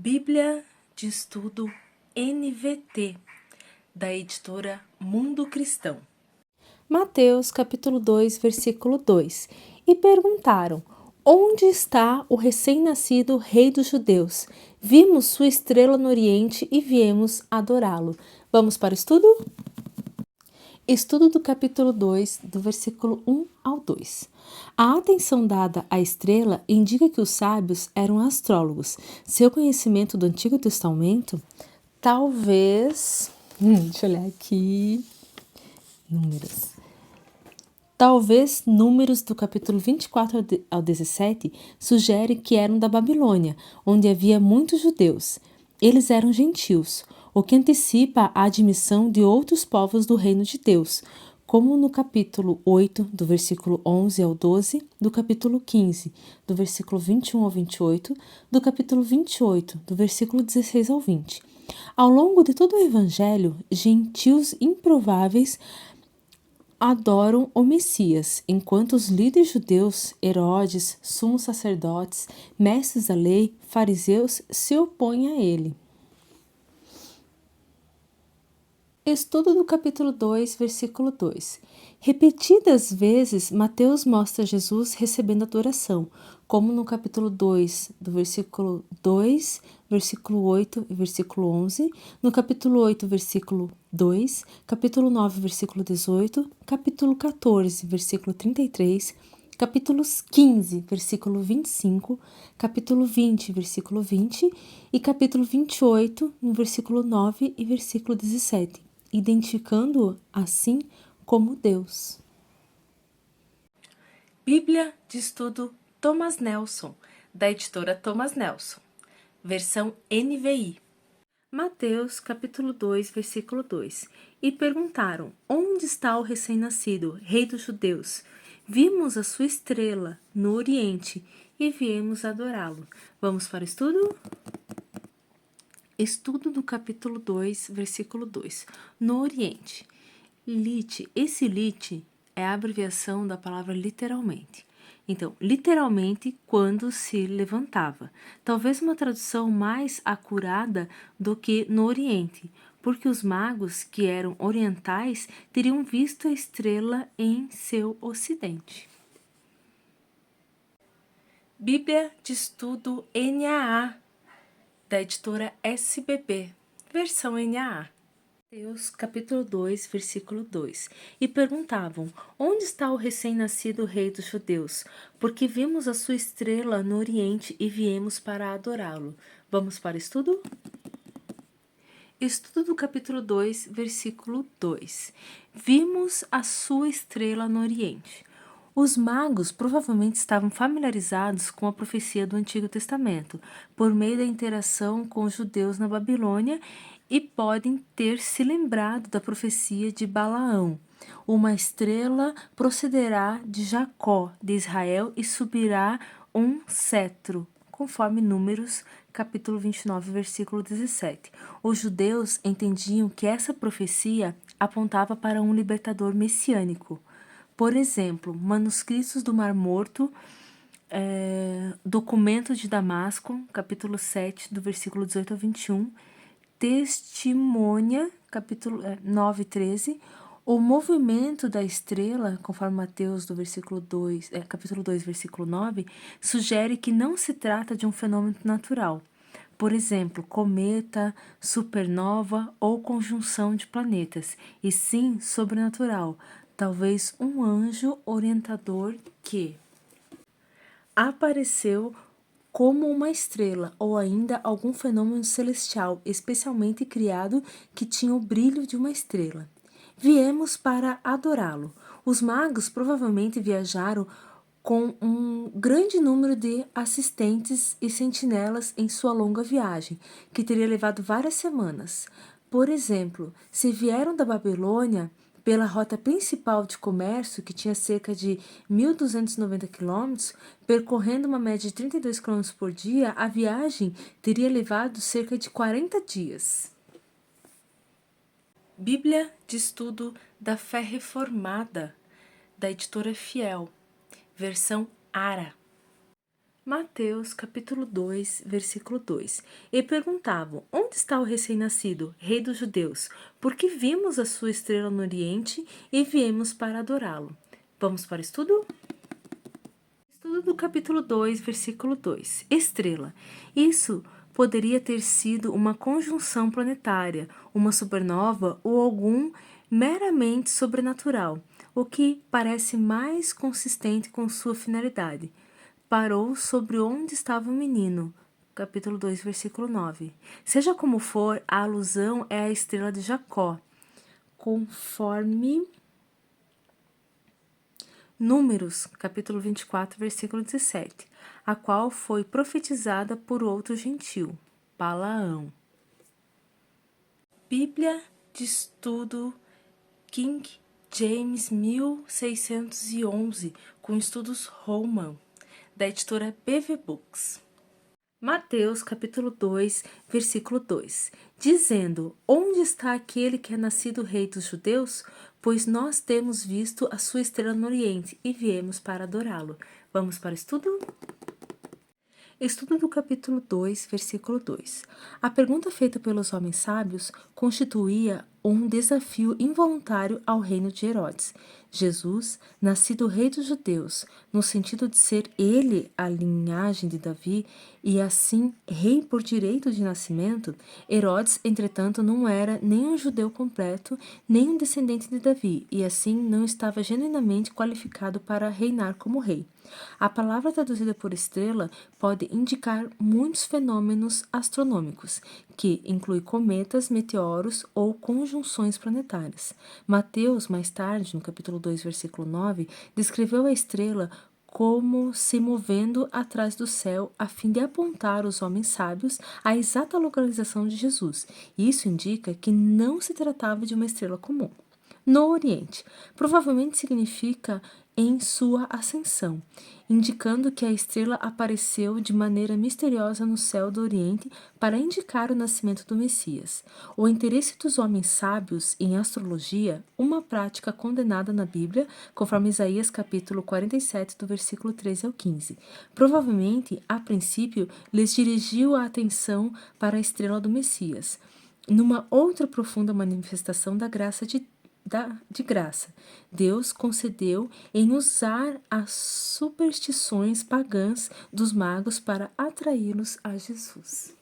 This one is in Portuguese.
Bíblia de Estudo NVT, da editora Mundo Cristão. Mateus capítulo 2, versículo 2. E perguntaram: Onde está o recém-nascido rei dos judeus? Vimos sua estrela no oriente e viemos adorá-lo. Vamos para o estudo? Estudo do capítulo 2, do versículo 1 ao 2. A atenção dada à estrela indica que os sábios eram astrólogos. Seu conhecimento do Antigo Testamento, talvez... deixa eu olhar aqui... Talvez números do capítulo 24 ao 17 sugere que eram da Babilônia, onde havia muitos judeus. Eles eram gentios, o que antecipa a admissão de outros povos do reino de Deus, como no capítulo 8, do versículo 11 ao 12, do capítulo 15, do versículo 21 ao 28, do capítulo 28, do versículo 16 ao 20. Ao longo de todo o evangelho, gentios improváveis adoram o Messias, enquanto os líderes judeus, Herodes, sumos sacerdotes, mestres da lei, fariseus, se opõem a ele. Estudo do capítulo 2, versículo 2. Repetidas vezes, Mateus mostra Jesus recebendo adoração, como no capítulo 2, do versículo 2, versículo 8 e versículo 11, no capítulo 8, versículo 2, capítulo 9, versículo 18, capítulo 14, versículo 33, capítulo 15, versículo 25, capítulo 20, versículo 20 e capítulo 28, no versículo 9 e versículo 17, identificando-o assim como Deus. Bíblia de Estudo Thomas Nelson, da editora Thomas Nelson, versão NVI. Mateus capítulo 2, versículo 2. E perguntaram: Onde está o recém-nascido, rei dos judeus? Vimos a sua estrela no oriente e viemos adorá-lo. Vamos para o estudo? Estudo do capítulo 2, versículo 2. No oriente. Esse lite é a abreviação da palavra literalmente. Então, literalmente, quando se levantava. Talvez uma tradução mais acurada do que no Oriente, porque os magos, que eram orientais, teriam visto a estrela em seu ocidente. Bíblia de Estudo NAA, da editora SBB, versão NAA. Mateus capítulo 2, versículo 2. E perguntavam: Onde está o recém-nascido rei dos judeus? Porque vimos a sua estrela no oriente e viemos para adorá-lo. Vamos para o estudo? Estudo do capítulo 2, versículo 2. Vimos a sua estrela no oriente. Os magos provavelmente estavam familiarizados com a profecia do Antigo Testamento, por meio da interação com os judeus na Babilônia, e podem ter se lembrado da profecia de Balaão. Uma estrela procederá de Jacó, de Israel, e subirá um cetro, conforme Números, capítulo 29, versículo 17. Os judeus entendiam que essa profecia apontava para um libertador messiânico. Por exemplo, manuscritos do Mar Morto, documento de Damasco, capítulo 7, do versículo 18 ao 21, testemunha, capítulo 9, 13, o movimento da estrela, conforme Mateus, do versículo 2, capítulo 2, versículo 9, sugere que não se trata de um fenômeno natural. Por exemplo, cometa, supernova ou conjunção de planetas, e sim sobrenatural, talvez um anjo orientador que apareceu como uma estrela ou ainda algum fenômeno celestial, especialmente criado, que tinha o brilho de uma estrela. Viemos para adorá-lo. Os magos provavelmente viajaram com um grande número de assistentes e sentinelas em sua longa viagem, que teria levado várias semanas. Por exemplo, se vieram da Babilônia pela rota principal de comércio, que tinha cerca de 1.290 quilômetros, percorrendo uma média de 32 quilômetros por dia, a viagem teria levado cerca de 40 dias. Bíblia de Estudo da Fé Reformada, da editora Fiel, versão ARA. Mateus capítulo 2, versículo 2. E perguntavam: Onde está o recém-nascido, rei dos judeus? Porque vimos a sua estrela no Oriente e viemos para adorá-lo. Vamos para o estudo? Estudo do capítulo 2, versículo 2. Estrela. Isso poderia ter sido uma conjunção planetária, uma supernova ou algum meramente sobrenatural, o que parece mais consistente com sua finalidade. Parou sobre onde estava o menino. Capítulo 2, versículo 9. Seja como for, a alusão é a estrela de Jacó, conforme Números, capítulo 24, versículo 17, a qual foi profetizada por outro gentil, Balaão. Bíblia de Estudo King James 1611, com estudos Holman, da editora BV Books. Mateus capítulo 2, versículo 2, dizendo: Onde está aquele que é nascido rei dos judeus? Pois nós temos visto a sua estrela no Oriente e viemos para adorá-lo. Vamos para o estudo? Estudo do capítulo 2, versículo 2. A pergunta feita pelos homens sábios constituía um desafio involuntário ao reino de Herodes. Jesus, nascido rei dos judeus, no sentido de ser ele a linhagem de Davi e assim rei por direito de nascimento, Herodes, entretanto, não era nem um judeu completo, nem um descendente de Davi, e assim não estava genuinamente qualificado para reinar como rei. A palavra traduzida por estrela pode indicar muitos fenômenos astronômicos, que inclui cometas, meteoros ou conjunções planetárias. Mateus, mais tarde, no capítulo 2, versículo 9, descreveu a estrela como se movendo atrás do céu a fim de apontar os homens sábios à exata localização de Jesus. Isso indica que não se tratava de uma estrela comum. No Oriente, provavelmente significa em sua ascensão, indicando que a estrela apareceu de maneira misteriosa no céu do Oriente para indicar o nascimento do Messias. O interesse dos homens sábios em astrologia, uma prática condenada na Bíblia, conforme Isaías capítulo 47, do versículo 13 ao 15. Provavelmente, a princípio, lhes dirigiu a atenção para a estrela do Messias, numa outra profunda manifestação da graça de graça. Deus concedeu em usar as superstições pagãs dos magos para atraí-los a Jesus.